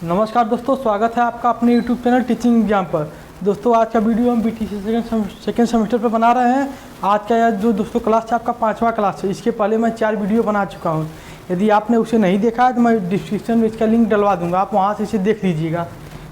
नमस्कार दोस्तों, स्वागत है आपका अपने यूट्यूब चैनल टीचिंग एग्जाम पर। दोस्तों आज का वीडियो हम बीटीसी सेकेंड सेमेस्टर पर बना रहे हैं। आज का यह जो दोस्तों क्लास है आपका 5वां क्लास है। इसके पहले मैं 4 वीडियो बना चुका हूं। यदि आपने उसे नहीं देखा है तो मैं डिस्क्रिप्शन में इसका लिंक डलवा दूंगा, आप वहां से इसे देख लीजिएगा।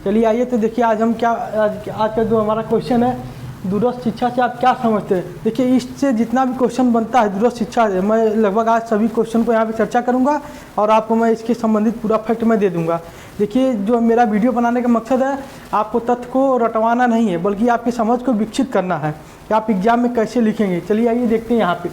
चलिए आइए तो देखिए आज हम क्या आज का जो हमारा क्वेश्चन है, दूरस्थ शिक्षा से आप क्या समझते हैं। देखिए इससे जितना भी क्वेश्चन बनता है दूरस्थ शिक्षा से, मैं लगभग आज सभी क्वेश्चन को यहाँ पे चर्चा करूँगा और आपको मैं इसके संबंधित पूरा फैक्ट मैं दे दूँगा। देखिए जो मेरा वीडियो बनाने का मकसद है, आपको तथ्य को रटवाना नहीं है, बल्कि आपकी समझ को विकसित करना है कि आप एग्जाम में कैसे लिखेंगे। चलिए आइए देखते हैं यहाँ पे।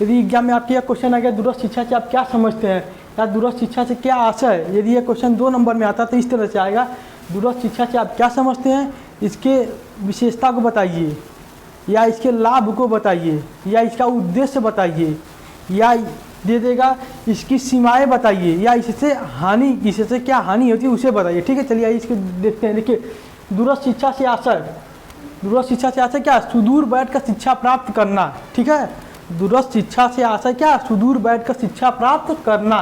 यदि एग्जाम में आपके यह क्वेश्चन आ गया, दूरस्थ शिक्षा से आप क्या समझते हैं या दूरस्थ शिक्षा से क्या आशा है। यदि यह क्वेश्चन 2 नंबर में आता तो इस तरह से आएगा, दूरस्थ शिक्षा से आप क्या समझते हैं, इसके विशेषता को बताइए या इसके लाभ को बताइए या इसका उद्देश्य बताइए, या दे देगा इसकी सीमाएं बताइए, या इससे हानि, इससे क्या हानि होती है उसे बताइए। ठीक है, चलिए आइए इसको देखते हैं। देखिए दूरस्थ शिक्षा से आशय, दूरस्थ शिक्षा से आशय क्या, सुदूर बैठ कर शिक्षा प्राप्त करना। ठीक है, दूरस्थ शिक्षा से आशय क्या, सुदूर बैठ कर शिक्षा प्राप्त करना।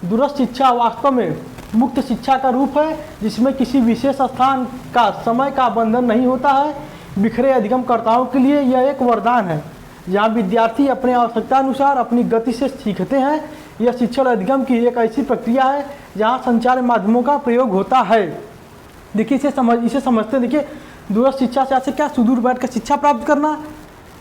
दूरस्थ शिक्षा वास्तव में मुक्त शिक्षा का रूप है, जिसमें किसी विशेष स्थान का, समय का बंधन नहीं होता है। बिखरे अधिगमकर्ताओं के लिए यह एक वरदान है, जहाँ विद्यार्थी अपने आवश्यकता अनुसार अपनी गति से सीखते हैं। यह शिक्षण अधिगम की एक ऐसी प्रक्रिया है जहाँ संचार माध्यमों का प्रयोग होता है। देखिए इसे समझते हैं। देखिए दूरस्थ शिक्षा से ऐसे क्या, सुदूर बैठ कर शिक्षा प्राप्त करना।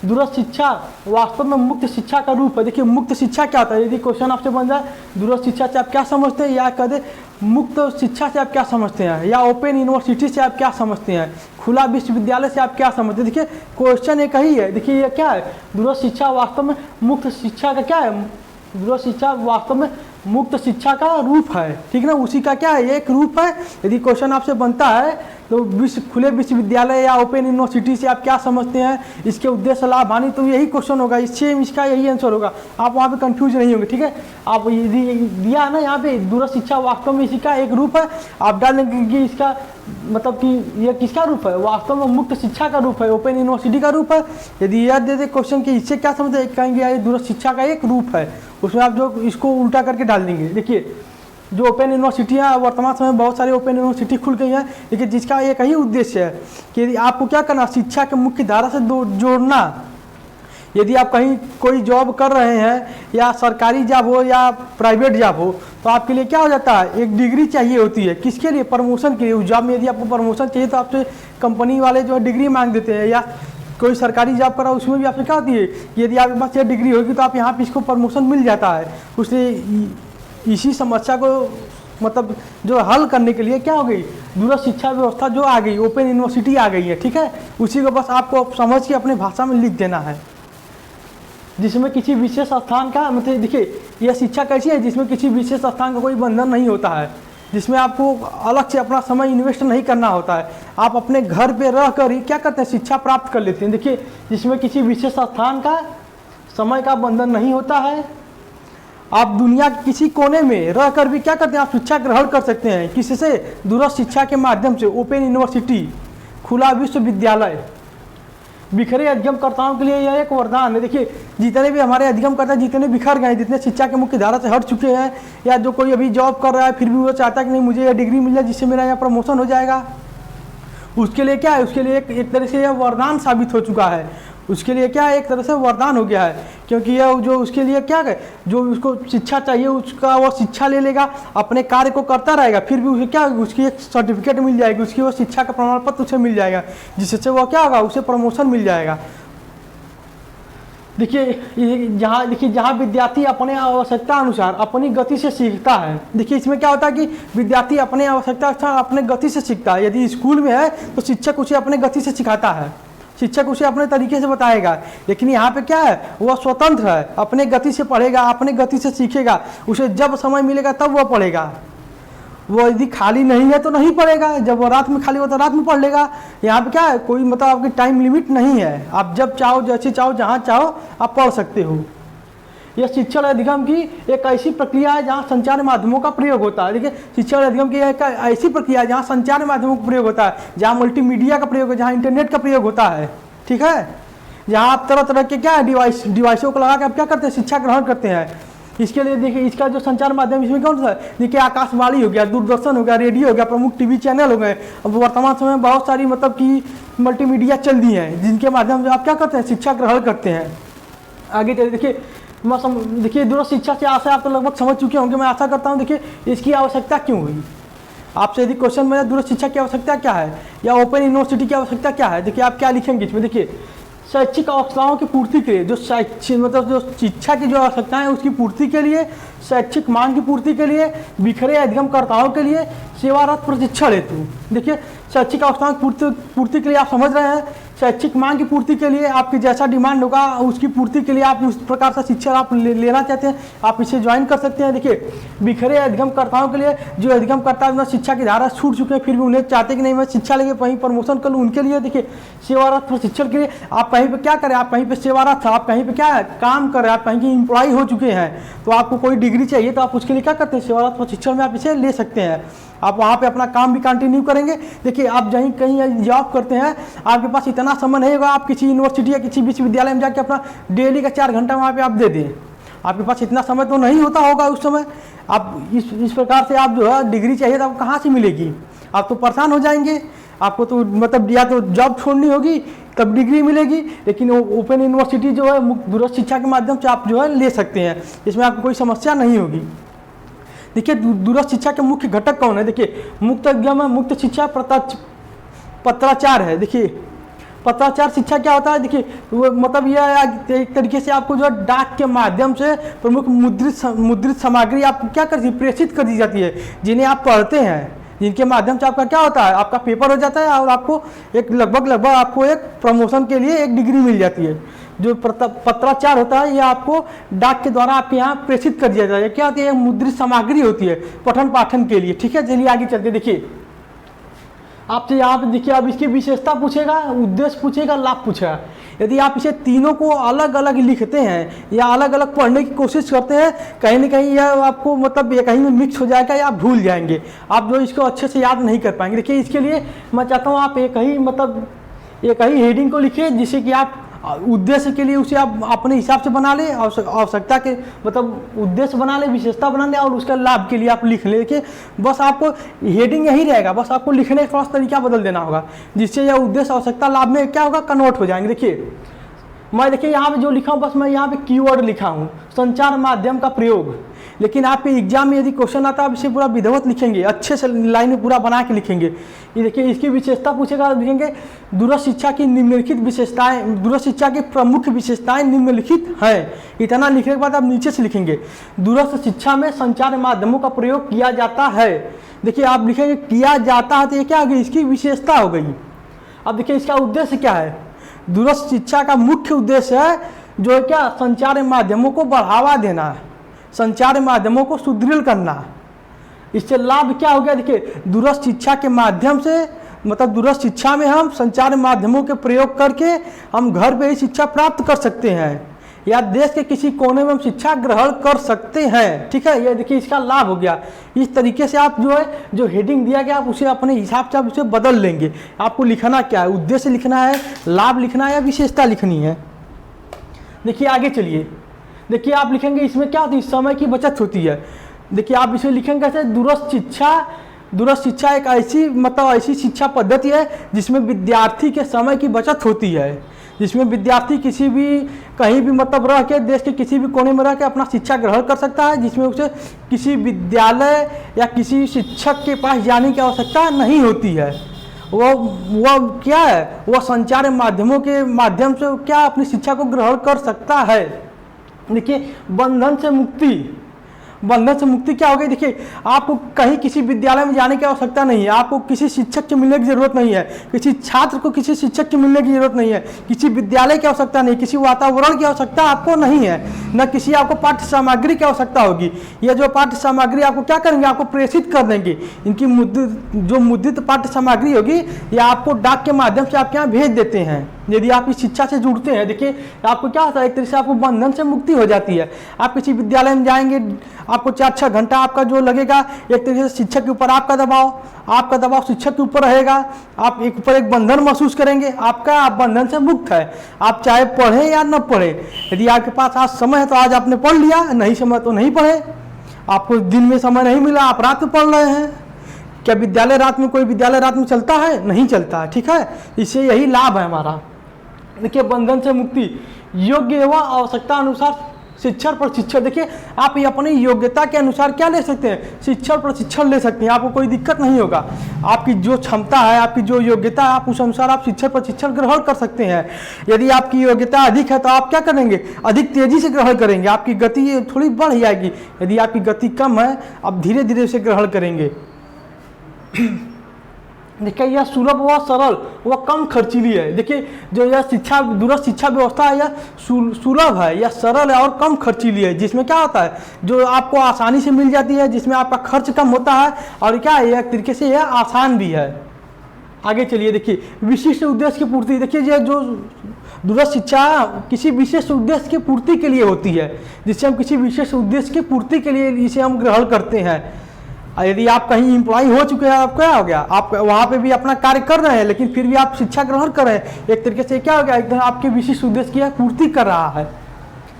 दूरस्थ शिक्षा वास्तव में मुक्त शिक्षा का रूप है। देखिए मुक्त शिक्षा क्या होता है, यदि क्वेश्चन आपसे बन जाए दूरस्थ शिक्षा से आप क्या समझते हैं, या कह दे मुक्त शिक्षा से आप क्या समझते हैं, या ओपन यूनिवर्सिटी से आप क्या समझते हैं, खुला विश्वविद्यालय से आप क्या समझते हैं। देखिए क्वेश्चन एक ही है। देखिए ये क्या है, दूरस्थ शिक्षा वास्तव में मुक्त शिक्षा का क्या है, दूरस्थ शिक्षा वास्तव में मुक्त शिक्षा का रूप है। ठीक है ना, उसी का क्या है, एक रूप है। यदि क्वेश्चन आपसे बनता है तो खुले विश्वविद्यालय या ओपन यूनिवर्सिटी से आप क्या समझते हैं, इसके उद्देश्य लाभ हानि, तो यही क्वेश्चन होगा, इसका यही आंसर होगा। आप वहाँ पे कंफ्यूज नहीं होंगे। ठीक है, आप यदि दिया है ना यहाँ पे, दूरस्थ शिक्षा वास्तव में इसी का एक रूप है, आप डाल देंगे कि इसका मतलब कि यह किसका रूप है, वास्तव में मुक्त शिक्षा का रूप है, ओपन यूनिवर्सिटी का रूप है। यदि यह दे दे क्वेश्चन कि इससे क्या समझते हैं, कहेंगे ये दूरस्थ शिक्षा का एक रूप है, उसमें आप जो इसको उल्टा करके डाल देंगे। देखिए जो ओपन यूनिवर्सिटियाँ वर्तमान समय बहुत सारी ओपन यूनिवर्सिटी खुल गई हैं, लेकिन जिसका एक ही उद्देश्य है कि आपको क्या करना, शिक्षा के मुख्य धारा से जोड़ना। यदि आप कहीं कोई जॉब कर रहे हैं, या सरकारी जॉब हो या प्राइवेट जॉब हो, तो आपके लिए क्या हो जाता है, एक डिग्री चाहिए होती है। किसके लिए, प्रमोशन के लिए। उस जॉब में यदि आपको प्रमोशन चाहिए तो आपसे कंपनी वाले जो है डिग्री मांग देते हैं, या कोई सरकारी जॉब करा उसमें भी आपसे क्या होती है, यदि आपके पास यह डिग्री होगी तो आप यहाँ पे इसको प्रमोशन मिल जाता है। उससे इसी समस्या को मतलब जो हल करने के लिए क्या हो गई, दूरस्थ शिक्षा व्यवस्था जो आ गई, ओपन यूनिवर्सिटी आ गई है। ठीक है, उसी को बस आपको समझ के अपने भाषा में लिख देना है, जिसमें किसी विशेष स्थान का मतलब, देखिए यह शिक्षा कैसी है जिसमें किसी विशेष स्थान का कोई बंधन नहीं होता है, जिसमें आपको अलग से अपना समय इन्वेस्ट नहीं करना होता है। आप अपने घर पे रह कर ही क्या करते हैं, शिक्षा प्राप्त कर लेते हैं। देखिए जिसमें किसी विशेष स्थान का, समय का बंधन नहीं होता है। आप दुनिया के किसी कोने में रह कर भी क्या करते हैं, आप शिक्षा ग्रहण कर सकते हैं। किससे, दूरस्थ शिक्षा के माध्यम से। ओपन यूनिवर्सिटी, खुला विश्वविद्यालय। बिखरे अधिगमकर्ताओं के लिए यह एक वरदान है। देखिए जितने भी हमारे अधिगमकर्ता जितने बिखर गए, जितने शिक्षा के मुख्य धारा से हट चुके हैं, या जो कोई अभी जॉब कर रहा है फिर भी वो चाहता है कि नहीं मुझे यह डिग्री मिल जाए जिससे मेरा यहाँ प्रमोशन हो जाएगा, उसके लिए क्या है, उसके लिए एक तरह से यह वरदान साबित हो चुका है। उसके लिए क्या है, एक तरह से वरदान हो गया है, क्योंकि यह जो उसके लिए क्या है, जो उसको शिक्षा चाहिए उसका वो शिक्षा ले लेगा, अपने कार्य को करता रहेगा, फिर भी उसे क्या, उसकी एक सर्टिफिकेट मिल जाएगी, उसकी वो शिक्षा का प्रमाण पत्र उसे मिल जाएगा, जिससे वो क्या होगा, उसे प्रमोशन मिल जाएगा। देखिए जहाँ विद्यार्थी अपने आवश्यकता अनुसार अपनी गति से सीखता है। देखिए इसमें क्या होता है कि विद्यार्थी अपने आवश्यकता अनुसार अपने गति से सीखता है। यदि स्कूल में है तो शिक्षक उसे अपने गति से सिखाता है, शिक्षक उसे अपने तरीके से बताएगा। लेकिन यहाँ पे क्या है, वह स्वतंत्र है, अपने गति से पढ़ेगा, अपने गति से सीखेगा। उसे जब समय मिलेगा तब वह पढ़ेगा। वो यदि खाली नहीं है तो नहीं पढ़ेगा, जब वो रात में खाली हो तो रात में पढ़ लेगा। यहाँ पे क्या है, कोई मतलब आपकी टाइम लिमिट नहीं है, आप जब चाहो, जैसे चाहो, जहाँ चाहो आप पढ़ सकते हो। यह शिक्षण अधिगम की एक ऐसी प्रक्रिया है जहाँ संचार माध्यमों का प्रयोग होता है। देखिए शिक्षण अधिगम की एक ऐसी प्रक्रिया है जहाँ संचार माध्यमों का प्रयोग होता है, जहाँ मल्टीमीडिया का प्रयोग है, जहाँ इंटरनेट का प्रयोग होता है। ठीक है, जहाँ आप तरह तरह के क्या है डिवाइसों को लगा के आप क्या करते हैं, शिक्षा ग्रहण करते हैं। इसके लिए देखिए इसका जो संचार माध्यम इसमें कौन सा है, देखिए आकाशवाणी हो गया, दूरदर्शन हो गया, रेडियो हो गया, प्रमुख टीवी चैनल हो गए। अब वर्तमान समय में बहुत सारी मतलब कि मल्टीमीडिया चल दी हैं जिनके माध्यम से आप क्या करते हैं, शिक्षा ग्रहण करते हैं। आगे चलिए देखिए देखिए दूरस्थ शिक्षा से आशा आप तो लगभग समझ चुके होंगे, मैं आशा करता हूँ। देखिए इसकी आवश्यकता क्यों हुई, आपसे यदि क्वेश्चन में दूरस्थ शिक्षा की आवश्यकता क्या है या ओपन यूनिवर्सिटी की आवश्यकता क्या है, देखिए आप क्या लिखेंगे इसमें। देखिए शैक्षिक आवश्यकताओं की पूर्ति के लिए, जो शैक्षिक मतलब जो शिक्षा की जो आवश्यकताएं हैं उसकी पूर्ति के लिए, शैक्षिक मांग की पूर्ति के लिए, बिखरे अधिगमकर्ताओं के लिए, सेवारत प्रशिक्षण हेतु। देखिए शैक्षिक आवश्यकताओं की पूर्ति के लिए आप समझ रहे हैं, शैक्षिक मांग की पूर्ति के लिए आपकी जैसा डिमांड होगा उसकी पूर्ति के लिए आप उस प्रकार से शिक्षा आप लेना चाहते हैं, आप इसे ज्वाइन कर सकते हैं। देखिए बिखरे अधिगमकर्ताओं के लिए, जो अधिगमकर्ता शिक्षा की धारा छूट चुके हैं फिर भी उन्हें चाहते कि नहीं मैं शिक्षा लेके वहीं प्रमोशन कर लूँ, उनके लिए देखिए सेवारत प्रशिक्षण के लिए आप कहीं पे क्या करें, आप कहीं पे सेवारत, आप कहीं पे क्या है काम करें, आप कहीं की एम्प्लॉय हो चुके हैं तो आपको कोई डिग्री चाहिए तो आप उसके लिए क्या करते हैं, सेवारत प्रशिक्षण में आप इसे ले सकते हैं। आप वहाँ पे अपना काम भी कंटिन्यू करेंगे। देखिए आप कहीं कहीं जॉब करते हैं, आपके पास इतना समय नहीं होगा आप किसी यूनिवर्सिटी या किसी विश्वविद्यालय में जाके अपना डेली का 4 घंटा वहाँ पे आप दे दें, आपके पास इतना समय तो नहीं होता होगा उस समय। आप इस प्रकार से आप जो है डिग्री चाहिए तो आपको कहाँ से मिलेगी, आप तो परेशान हो जाएंगे। आपको तो मतलब या तो जॉब छोड़नी होगी तब डिग्री मिलेगी, लेकिन ओपन यूनिवर्सिटी जो है दूरस्थ शिक्षा के माध्यम से आप जो है ले सकते हैं, इसमें आपको कोई समस्या नहीं होगी। देखिए दूरस्थ शिक्षा के मुख्य घटक कौन है, देखिए मुक्त शिक्षा पत्राचार है। देखिए पत्राचार शिक्षा क्या होता है, देखिए वो मतलब यह एक तरीके से आपको जो है डाक के माध्यम से प्रमुख मुद्रित सामग्री आपको क्या कर दी, प्रेषित कर दी जाती है, जिन्हें आप पढ़ते हैं, जिनके माध्यम से आपका क्या होता है, आपका पेपर हो जाता है और आपको एक लगभग आपको एक प्रमोशन के लिए एक डिग्री मिल जाती है। जो पत्राचार होता है यह आपको डाक के द्वारा आपके यहाँ प्रेषित कर दिया जाता है। क्या होती है, मुद्रित सामग्री होती है पठन पाठन के लिए। ठीक है, चलिए आगे चलते। देखिए आपसे यहाँ पे देखिए अब इसकी विशेषता पूछेगा, उद्देश्य पूछेगा, लाभ पूछेगा। यदि आप इसे तीनों को अलग अलग लिखते हैं या अलग अलग पढ़ने की कोशिश करते हैं, कहीं ना कहीं यह आपको मतलब ये कहीं में मिक्स हो जाएगा या आप भूल जाएंगे, आप जो इसको अच्छे से याद नहीं कर पाएंगे। देखिए इसके लिए मैं चाहता हूँ आप एक ही हेडिंग को लिखिए, जिससे कि आप उद्देश्य के लिए उसे आप अपने हिसाब से बना लें, आवश्यकता के मतलब उद्देश्य बना लें, विशेषता बना लें और उसका लाभ के लिए आप लिख लें। देखिए बस आपको हेडिंग यही रहेगा, बस आपको लिखने का थोड़ा सा तरीका बदल देना होगा, जिससे यह उद्देश्य आवश्यकता लाभ में क्या होगा, कन्वर्ट हो जाएंगे। देखिए मैं देखिए यहाँ पे जो लिखा हूँ, बस मैं यहाँ पे कीवर्ड लिखा हूँ, संचार माध्यम का प्रयोग। लेकिन आपके एग्जाम में यदि क्वेश्चन आता है आप इसे पूरा विधिवत लिखेंगे, अच्छे से लाइन में पूरा बना के लिखेंगे। ये देखिए इसकी विशेषता पूछेगा, लिखेंगे दूरस्थ शिक्षा की निम्नलिखित विशेषताएं, दूरस्थ शिक्षा की प्रमुख विशेषताएं निम्नलिखित हैं। इतना लिखने के बाद आप नीचे से लिखेंगे दूरस्थ शिक्षा में संचार माध्यमों का प्रयोग किया जाता है। देखिए आप लिखेंगे किया जाता है तो ये क्या हो गई, इसकी विशेषता हो गई। अब देखिए इसका उद्देश्य क्या है, दूरस्थ शिक्षा का मुख्य उद्देश्य है जो है क्या, संचार माध्यमों को बढ़ावा देना, संचार माध्यमों को सुदृढ़ करना। इससे लाभ क्या हो गया, देखिए दूरस्थ शिक्षा के माध्यम से मतलब दूरस्थ शिक्षा में हम संचार माध्यमों के प्रयोग करके हम घर पे ही शिक्षा प्राप्त कर सकते हैं या देश के किसी कोने में हम शिक्षा ग्रहण कर सकते हैं। ठीक है, ये देखिए इसका लाभ हो गया। इस तरीके से आप जो है जो हेडिंग दिया गया आप उसे अपने हिसाब से आप उसे बदल लेंगे। आपको लिखना क्या है, उद्देश्य लिखना है, लाभ लिखना है या विशेषता लिखनी है। देखिए आगे चलिए, देखिए आप लिखेंगे इसमें क्या होती है, समय की बचत होती है। देखिए आप इसे लिखेंगे कैसे, दूरस्थ शिक्षा एक ऐसी शिक्षा पद्धति है जिसमें विद्यार्थी के समय की बचत होती है, जिसमें विद्यार्थी किसी भी कहीं भी मतलब रह के देश के किसी भी कोने में रह के अपना शिक्षा ग्रहण कर सकता है, जिसमें उसे किसी विद्यालय या किसी शिक्षक के पास जाने की आवश्यकता नहीं होती है। वो क्या है, वह संचार माध्यमों के माध्यम से क्या अपनी शिक्षा को ग्रहण कर सकता है। देखिए बंधन से मुक्ति क्या हो गई, देखिए आपको कहीं किसी विद्यालय में जाने की आवश्यकता नहीं है, आपको किसी शिक्षक के मिलने की जरूरत नहीं है, किसी छात्र को किसी शिक्षक के मिलने की जरूरत नहीं है, किसी विद्यालय की आवश्यकता नहीं, किसी वातावरण की आवश्यकता आपको नहीं है, न किसी आपको पाठ्य सामग्री की आवश्यकता होगी। यह जो पाठ्य सामग्री आपको क्या करेंगे, आपको प्रेषित कर देंगे। इनकी मुद्रित पाठ्य सामग्री होगी या आपको डाक के माध्यम से आपके यहाँ भेज देते हैं। यदि आप इस शिक्षा से जुड़ते हैं, देखिए आपको क्या होता है, एक तरह से आपको बंधन से मुक्ति हो जाती है। आप किसी विद्यालय में जाएंगे, आपको 4-6 घंटा आपका जो लगेगा, एक तरीके से शिक्षक के ऊपर आपका दबाव शिक्षक के ऊपर रहेगा। आप एक ऊपर एक बंधन महसूस करेंगे, आप बंधन से मुक्त है। आप चाहे पढ़ें या न पढ़ें, यदि आपके पास आज समय है तो आज आपने पढ़ लिया, नहीं समय तो नहीं पढ़े। आपको दिन में समय नहीं मिला, आप रात में पढ़ रहे हैं। क्या विद्यालय रात में, कोई विद्यालय रात में चलता है? नहीं चलता है, ठीक है। इससे यही लाभ है हमारा। देखिए बंधन से मुक्ति, योग्य एवं आवश्यकता अनुसार शिक्षण प्रशिक्षण। देखिए आप ये अपनी योग्यता के अनुसार क्या ले सकते हैं, शिक्षण प्रशिक्षण ले सकते हैं। आपको कोई दिक्कत नहीं होगा। आपकी जो क्षमता है, आपकी जो योग्यता है, आप उस अनुसार आप शिक्षण प्रशिक्षण ग्रहण कर सकते हैं। यदि आपकी योग्यता अधिक है तो आप क्या करेंगे, अधिक तेजी से ग्रहण करेंगे, आपकी गति थोड़ी बढ़ जाएगी। यदि आपकी गति कम है, आप धीरे धीरे से ग्रहण करेंगे। देखिए यह सुलभ व सरल व कम खर्चीली है। देखिए जो यह शिक्षा, दूरस्थ शिक्षा व्यवस्था है, यह सुलभ है, यह सरल है और कम खर्चीली है। जिसमें क्या होता है, जो आपको आसानी से मिल जाती है, जिसमें आपका खर्च कम होता है, और क्या है, एक तरीके से यह आसान भी है। आगे चलिए, देखिए विशिष्ट उद्देश्य की पूर्ति। देखिए ये जो दूरस्थ शिक्षा किसी विशेष उद्देश्य की पूर्ति के लिए होती है, जिससे हम किसी विशेष उद्देश्य की पूर्ति के लिए इसे हम ग्रहण करते हैं। यदि आप कहीं एम्प्लॉय हो चुके हैं, आप क्या हो गया, आप वहाँ पे भी अपना कार्य कर रहे हैं, लेकिन फिर भी आप शिक्षा ग्रहण कर रहे हैं, एक तरीके से क्या हो गया, एकदम आपके विशिष्ट उद्देश्य की पूर्ति कर रहा है।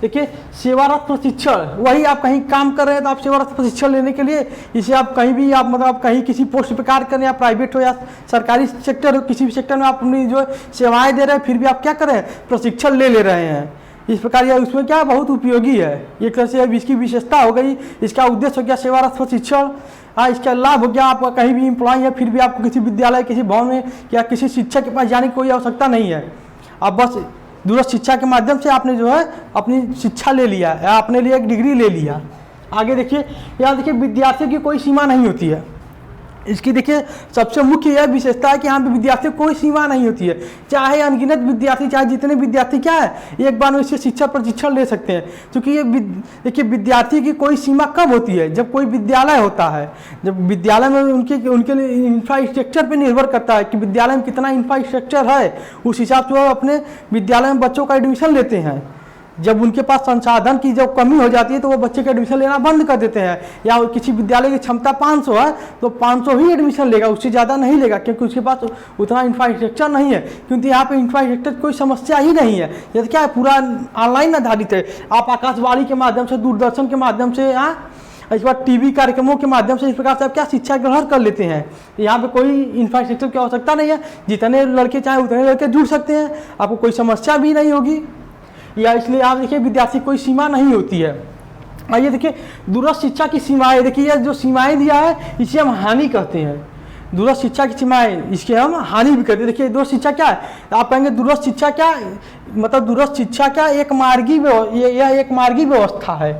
देखिए सेवारत प्रशिक्षण, वही आप कहीं काम कर रहे हैं तो आप सेवारत प्रशिक्षण लेने के लिए, इसे आप कहीं भी आप मतलब कहीं किसी पोस्ट पे कार्य करें, या प्राइवेट हो या सरकारी सेक्टर हो, किसी भी सेक्टर में आप अपनी जो सेवाएँ दे रहे हैं, फिर भी आप क्या कर रहे हैं, प्रशिक्षण ले रहे हैं। इस प्रकार यह उसमें क्या बहुत उपयोगी है। एक तरह से अब इसकी विशेषता हो गई, इसका उद्देश्य हो गया सेवारत प्रशिक्षण। इसका लाभ हो गया, आपका कहीं भी एम्प्लॉय है, फिर भी आपको किसी विद्यालय, किसी भवन में या किसी शिक्षक के पास जाने की कोई आवश्यकता नहीं है। आप बस दूरस्थ शिक्षा के माध्यम से आपने जो है अपनी शिक्षा ले लिया या अपने लिए एक डिग्री ले लिया। आगे देखिए, यहाँ देखिए विद्यार्थी की कोई सीमा नहीं होती है। इसकी देखिए सबसे मुख्य यह विशेषता है कि यहाँ पे विद्यार्थी को कोई सीमा नहीं होती है। चाहे अनगिनत विद्यार्थी, चाहे जितने विद्यार्थी क्या है, एक बार में इससे शिक्षा प्रशिक्षण ले सकते हैं। क्योंकि ये देखिए विद्यार्थी की कोई सीमा कब होती है, जब कोई विद्यालय होता है। जब विद्यालय में उनके लिए इंफ्रास्ट्रक्चर पर निर्भर करता है कि विद्यालय में कितना इंफ्रास्ट्रक्चर है, उस हिसाब से वो अपने विद्यालय में बच्चों का एडमिशन लेते हैं। जब उनके पास संसाधन की जब कमी हो जाती है तो वो बच्चे का एडमिशन लेना बंद कर देते हैं। या किसी विद्यालय की क्षमता 500 है तो 500 ही एडमिशन लेगा, उससे ज़्यादा नहीं लेगा, क्योंकि उसके पास उतना इंफ्रास्ट्रक्चर नहीं है। क्योंकि यहाँ पे इंफ्रास्ट्रक्चर कोई समस्या ही नहीं है। यदि क्या है, पूरा ऑनलाइन आधारित है। आप आकाशवाणी के माध्यम से, दूरदर्शन के माध्यम से, इसके बाद टीवी कार्यक्रमों के माध्यम से इस प्रकार से आप क्या शिक्षा ग्रहण कर लेते हैं। यहाँ पे कोई इंफ्रास्ट्रक्चर की आवश्यकता नहीं है। जितने लड़के चाहे उतने लड़के जुड़ सकते हैं, आपको कोई समस्या भी नहीं होगी। या इसलिए आप देखिए विद्यार्थी कोई सीमा नहीं होती है। आइए देखिए दूरस्थ शिक्षा की सीमाएं। देखिए यह जो सीमाएं दिया है इसे हम हानि कहते हैं। दूरस्थ शिक्षा की सीमाएं, इसके हम हानि भी कहते हैं। देखिए दूरस्थ शिक्षा क्या है, आप कहेंगे दूरस्थ शिक्षा क्या मतलब, दूरस्थ शिक्षा क्या एक मार्गी व्यवस्था है।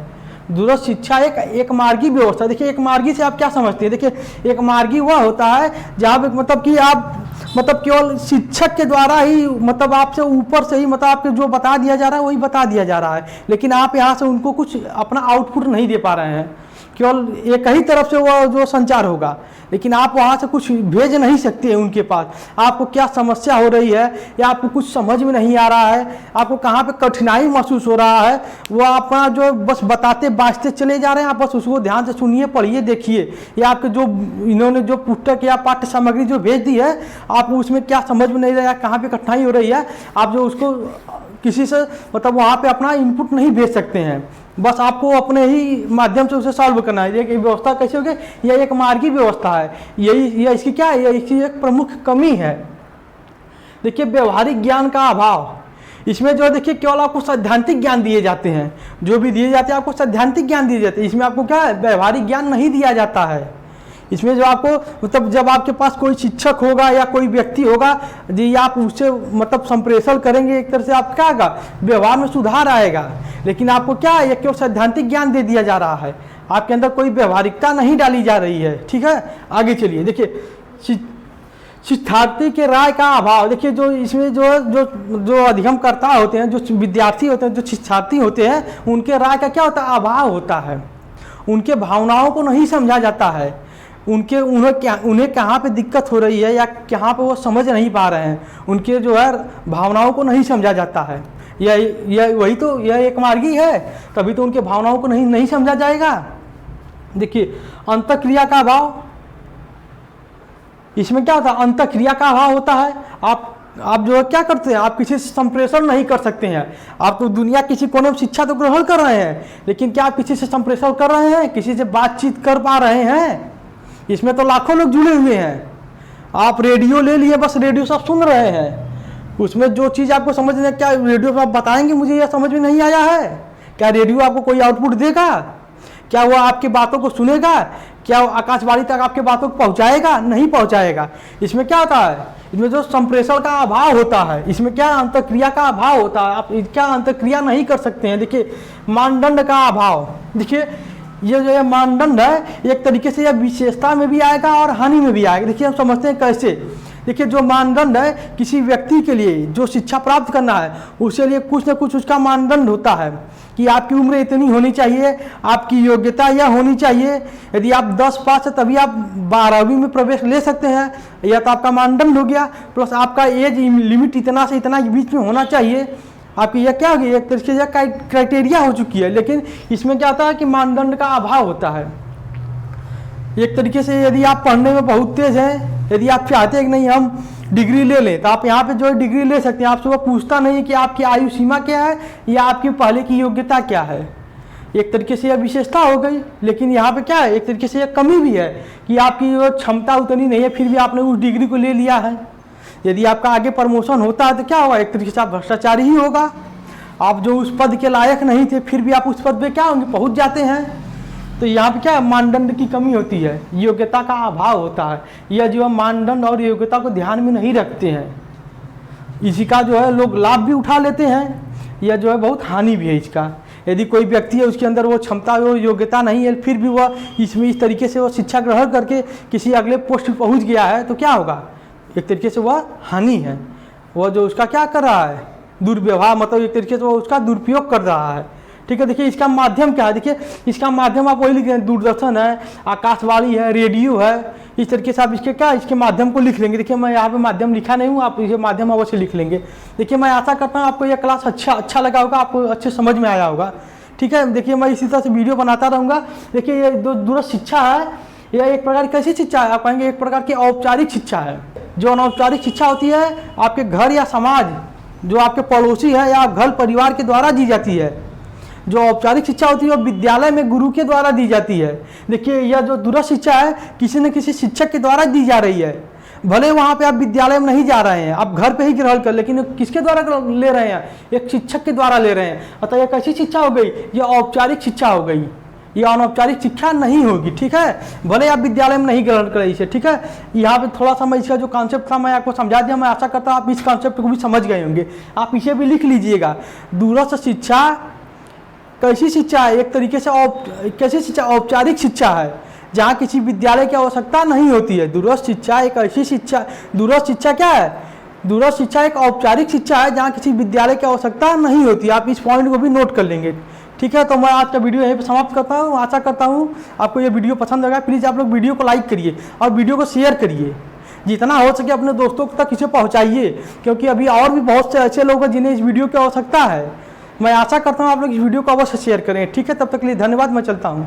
दूरस्थ शिक्षा एक मार्गी व्यवस्था। देखिए एक मार्गी से आप क्या समझते हैं, देखिए एक मार्गी वह होता है जहाँ पे मतलब कि आप मतलब केवल शिक्षक के द्वारा ही मतलब आपसे ऊपर से ही मतलब आपको जो बता दिया जा रहा है वही बता दिया जा रहा है, लेकिन आप यहाँ से उनको कुछ अपना आउटपुट नहीं दे पा रहे हैं। केवल एक ही तरफ से वो जो संचार होगा, लेकिन आप वहाँ से कुछ भेज नहीं सकते हैं उनके पास। आपको क्या समस्या हो रही है या आपको कुछ समझ में नहीं आ रहा है, आपको कहाँ पे कठिनाई महसूस हो रहा है, वो अपना जो बस बताते बाँचते चले जा रहे हैं। आप बस उसको ध्यान से सुनिए, पढ़िए, देखिए। या आपके जो इन्होंने जो पुस्तक या पाठ्य सामग्री जो भेज दी है, आप उसमें क्या समझ में नहीं रहा, कहाँ पर कठिनाई हो रही है, आप जो उसको किसी से मतलब वहाँ पर अपना इनपुट नहीं भेज सकते हैं। बस आपको अपने ही माध्यम से उसे सॉल्व करना है। ये व्यवस्था कैसे होगी, यह एक मार्गी व्यवस्था है। यही इसकी क्या है, इसकी एक प्रमुख कमी है। देखिए व्यवहारिक ज्ञान का अभाव। इसमें जो देखिए केवल आपको सैद्धांतिक ज्ञान दिए जाते हैं, जो भी दिए जाते हैं आपको सैद्धांतिक ज्ञान दिए जाते हैं। इसमें आपको क्या है, व्यवहारिक ज्ञान नहीं दिया जाता है। इसमें जो आपको मतलब जब आपके पास कोई शिक्षक होगा या कोई व्यक्ति होगा जी, आप उससे मतलब संप्रेषण करेंगे, एक तरह से आप क्या होगा, व्यवहार में सुधार आएगा। लेकिन आपको क्या है, केवल सैद्धांतिक ज्ञान दे दिया जा रहा है, आपके अंदर कोई व्यवहारिकता नहीं डाली जा रही है। ठीक है, आगे चलिए। देखिए शिक्षार्थी के राय का अभाव। देखिए जो इसमें जो अधिगमकर्ता होते हैं, जो विद्यार्थी होते हैं, जो शिक्षार्थी होते हैं, उनके राय का क्या होता है, अभाव होता है। उनके भावनाओं को नहीं समझा जाता है। उन्हें कहाँ पे दिक्कत हो रही है या कहाँ पे वो समझ नहीं पा रहे हैं, उनके जो है भावनाओं को नहीं समझा जाता है। यह वही तो, यह एक मार्गी है, तभी तो उनके भावनाओं को नहीं समझा जाएगा। देखिए अंतःक्रिया का अभाव, इसमें क्या होता है, अंतःक्रिया का अभाव होता है। आप जो है क्या करते हैं, आप किसी से संप्रेषण नहीं कर सकते हैं। आप तो दुनिया किसी कोने में शिक्षा तो ग्रहण कर रहे हैं, लेकिन क्या आप किसी से संप्रेषण कर रहे हैं, किसी से बातचीत कर पा रहे हैं? इसमें तो लाखों लोग जुड़े हुए हैं। आप रेडियो ले लिए, बस रेडियो सब सुन रहे हैं, उसमें जो चीज़ आपको समझ में, क्या रेडियो पर आप बताएंगे मुझे यह समझ में नहीं आया है? क्या रेडियो आपको कोई आउटपुट देगा? क्या वो आपकी बातों को सुनेगा? क्या वो आकाशवाणी तक आपके बातों को पहुंचाएगा? नहीं पहुंचाएगा। इसमें क्या होता है, इसमें जो संप्रेषण का अभाव होता है, इसमें क्या अंतःक्रिया का अभाव होता है। आप क्या अंतःक्रिया नहीं कर सकते हैं। देखिए मानदंड का अभाव, देखिए ये जो है मानदंड है, एक तरीके से यह विशेषता में भी आएगा और हानि में भी आएगा। देखिए हम समझते हैं कैसे। देखिए जो मानदंड है, किसी व्यक्ति के लिए जो शिक्षा प्राप्त करना है, उसके लिए कुछ ना कुछ उसका मानदंड होता है कि आपकी उम्र इतनी होनी चाहिए, आपकी योग्यता यह होनी चाहिए। यदि आप 10 पास है तभी आप 12वीं में प्रवेश ले सकते हैं, यह तो आपका मानदंड हो गया। प्लस आपका एज लिमिट इतना से इतना के बीच में होना चाहिए। आपकी यह क्या हो गई, एक तरीके से क्राइटेरिया हो चुकी है। लेकिन इसमें क्या होता है कि मानदंड का अभाव होता है। एक तरीके से यदि आप पढ़ने में बहुत तेज हैं, यदि आप चाहते हैं कि नहीं हम डिग्री ले लें, तो आप यहाँ पे जो है डिग्री ले सकते हैं। आपसे वो पूछता नहीं है कि आपकी आयु सीमा क्या है या आपकी पहले की योग्यता क्या है। एक तरीके से यह विशेषता हो गई। लेकिन यहाँ पे क्या है, एक तरीके से यह कमी भी है कि आपकी वो क्षमता उतनी नहीं है, फिर भी आपने उस डिग्री को ले लिया है। यदि आपका आगे प्रमोशन होता है तो क्या होगा, एक तरीके से आप भ्रष्टाचारी ही होगा। आप जो उस पद के लायक नहीं थे, फिर भी आप उस पद पे क्या होंगे, पहुँच जाते हैं। तो यहाँ पे क्या है, मानदंड की कमी होती है, योग्यता का अभाव होता है। यह जो है मानदंड और योग्यता को ध्यान में नहीं रखते हैं, इसी का जो है लोग लाभ भी उठा लेते हैं। यह जो है बहुत हानि भी है इसका। यदि कोई व्यक्ति है उसके अंदर वो क्षमता वो योग्यता नहीं है, फिर भी वह इसमें इस तरीके से वो शिक्षा ग्रहण करके किसी अगले पोस्ट पर पहुँच गया है, तो क्या होगा, एक तरीके से वह हानि है। वह जो उसका क्या कर रहा है, दुर्व्यवहार, मतलब एक तरीके से वो उसका दुरुपयोग कर रहा है। ठीक है। देखिए इसका माध्यम क्या है, देखिए इसका माध्यम आप वही लिख रहे हैं, दूरदर्शन है, आकाशवाणी है, रेडियो है। इस तरीके से आप इसके क्या, इसके माध्यम को लिख लेंगे। देखिए मैं यहाँ पे माध्यम लिखा नहीं हूँ, आप इसे माध्यम अवश्य लिख लेंगे। देखिए मैं आशा करता हूँ आपको यह क्लास अच्छा लगा होगा, आपको अच्छे समझ में आया होगा। ठीक है। देखिए मैं इसी तरह से वीडियो बनाता रहूँगा। देखिए ये जो दूरस्थ शिक्षा है, यह एक प्रकार की कैसी शिक्षा है, आप कहेंगे एक प्रकार की औपचारिक शिक्षा है। जो अनौपचारिक शिक्षा होती है आपके घर या समाज, जो आपके पड़ोसी है या घर परिवार के द्वारा दी जाती है। जो औपचारिक शिक्षा होती है वो विद्यालय में गुरु के द्वारा दी जाती है। देखिए यह जो दूरस्थ शिक्षा है किसी न किसी शिक्षक के द्वारा दी जा रही है। भले वहाँ पे आप विद्यालय में नहीं जा रहे हैं, आप घर पे ही ग्रहण कर, लेकिन किसके द्वारा ले रहे हैं, एक शिक्षक के द्वारा ले रहे हैं। अतः यह कैसी शिक्षा हो गई, यह औपचारिक शिक्षा हो गई, ये अनौपचारिक शिक्षा नहीं होगी। ठीक है। भले आप विद्यालय में नहीं ग्रहण करें इसे। ठीक है। यहाँ पे थोड़ा सा मैं इसका जो कॉन्सेप्ट था मैं आपको समझा दिया। मैं आशा करता हूँ आप इस कॉन्सेप्ट को भी समझ गए होंगे। आप इसे भी लिख लीजिएगा। दूरस्थ शिक्षा कैसी शिक्षा है, एक तरीके से कैसी शिक्षा, औपचारिक शिक्षा है जहाँ किसी विद्यालय की आवश्यकता नहीं होती है। दूरस्थ शिक्षा एक ऐसी शिक्षा, दूरस्थ शिक्षा क्या है, दूरस्थ शिक्षा एक औपचारिक शिक्षा है जहाँ किसी विद्यालय की आवश्यकता नहीं होती। आप इस पॉइंट को भी नोट कर लेंगे। ठीक है। तो मैं आज का वीडियो यहीं पे समाप्त करता हूँ। आशा करता हूँ आपको ये वीडियो पसंद आएगा। प्लीज़ आप लोग वीडियो को लाइक करिए और वीडियो को शेयर करिए, जितना हो सके अपने दोस्तों तक इसे पहुँचाइए, क्योंकि अभी और भी बहुत से ऐसे लोग हैं जिन्हें इस वीडियो की आवश्यकता है। मैं आशा करता हूँ आप लोग इस वीडियो को अवश्य शेयर करें। ठीक है। तब तक के लिए धन्यवाद। मैं चलता हूँ।